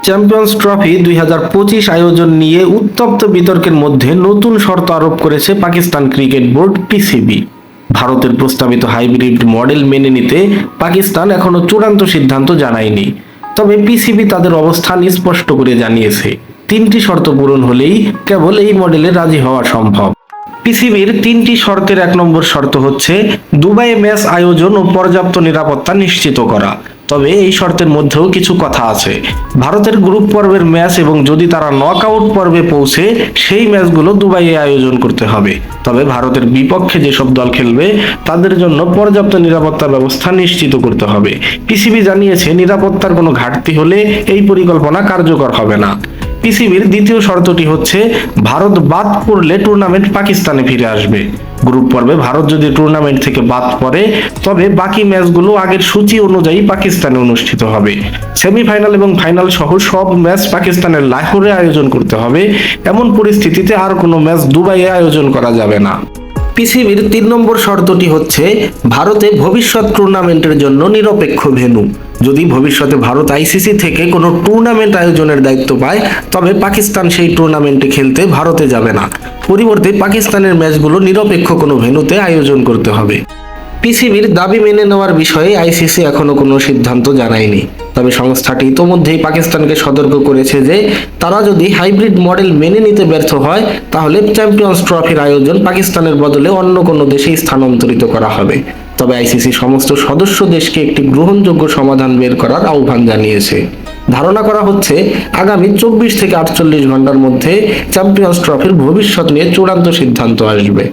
Champions trophy 2025 আয়োজন নিয়ে উত্তপ্ত বিতর্কের মধ্যে নতুন শর্ত আরোপ করেছে পাকিস্তান ক্রিকেট বোর্ড পিসিবি। ভারতের প্রস্তাবিত হাইব্রিড মডেল মেনে নিতে পাকিস্তান এখনো চূড়ান্ত সিদ্ধান্ত জানায়নি। তবে পিসিবি তাদের অবস্থান স্পষ্ট করে জানিয়েছে, 3টি শর্ত পূরণ হলেই কেবল এই মডেলে রাজি হওয়া সম্ভব। পিসিবির 3টি শর্তের 1 নম্বর শর্ত হচ্ছে দুবাইয়ে ম্যাচ আয়োজন ও পর্যাপ্ত নিরাপত্তা নিশ্চিত করা। তবে এই শর্তের মধ্যেও কিছু কথা আছে। ভারতের গ্রুপ পর্বের ম্যাচ এবং যদি তারা নকআউট পর্বে পৌঁছে সেই ম্যাচগুলো দুবাইয়ে আয়োজন করতে হবে। তবে ভারতের বিপক্ষে যেসব দল খেলবে তাদের জন্য পর্যাপ্ত নিরাপত্তা ব্যবস্থা নিশ্চিত করতে হবে। পিসিবি জানিয়েছে নিরাপত্তার কোনো ঘাটতি হলে এই পরিকল্পনা কার্যকর হবে না। পিসিবির দ্বিতীয় শর্তটি হচ্ছে ভারত বাদ পড়লে টুর্নামেন্ট পাকিস্তানে ফিরে আসবে। গ্রুপ পর্বে ভারত যদি টুর্নামেন্ট থেকে বাদ পড়ে তবে বাকি ম্যাচগুলো আগের সূচি অনুযায়ী পাকিস্তানে অনুষ্ঠিত হবে। সেমিফাইনাল এবং ফাইনাল সহ সব ম্যাচ পাকিস্তানের লাহোরে আয়োজন করতে হবে। এমন পরিস্থিতিতে আর কোনো ম্যাচ দুবাইয়ে আয়োজন করা যাবে না। পিসিবির 3 নম্বর শর্তটি হচ্ছে ভারতে ভবিষ্যৎ টুর্নামেন্টের জন্য নিরপেক্ষ ভেন্যু। যদি ভবিষ্যতে ভারত আইসিসি থেকে কোনো টুর্নামেন্ট আয়োজনের দায়িত্ব পায় তবে পাকিস্তান সেই টুর্নামেন্টে খেলতে ভারতে যাবে না। পরিবর্তে পাকিস্তানের ম্যাচগুলো নিরপেক্ষ কোনো ভেন্যুতে আয়োজন করতে হবে। পিসিবির দাবি মেনে নেওয়ার বিষয়ে আইসিসি এখনো কোনো সিদ্ধান্ত জানায়নি। তবে সংস্থাটি ইতোমধ্যেই পাকিস্তানকে সতর্ক করেছে যে তারা যদি হাইব্রিড মডেল মেনে নিতে ব্যর্থ হয় তাহলে চ্যাম্পিয়ন্স ট্রফির আয়োজন পাকিস্তানের বদলে অন্য কোনো দেশেই স্থানান্তরিত করা হবে। তবে আইসিসি সমস্ত সদস্য দেশকে একটি গ্রহণযোগ্য সমাধান বের করার আহ্বান জানিয়েছে। ধারণা করা হচ্ছে আগামী 24 থেকে 48 ঘন্টার মধ্যে চ্যাম্পিয়ন্স ট্রফির ভবিষ্যৎ নিয়ে চূড়ান্ত সিদ্ধান্ত আসবে।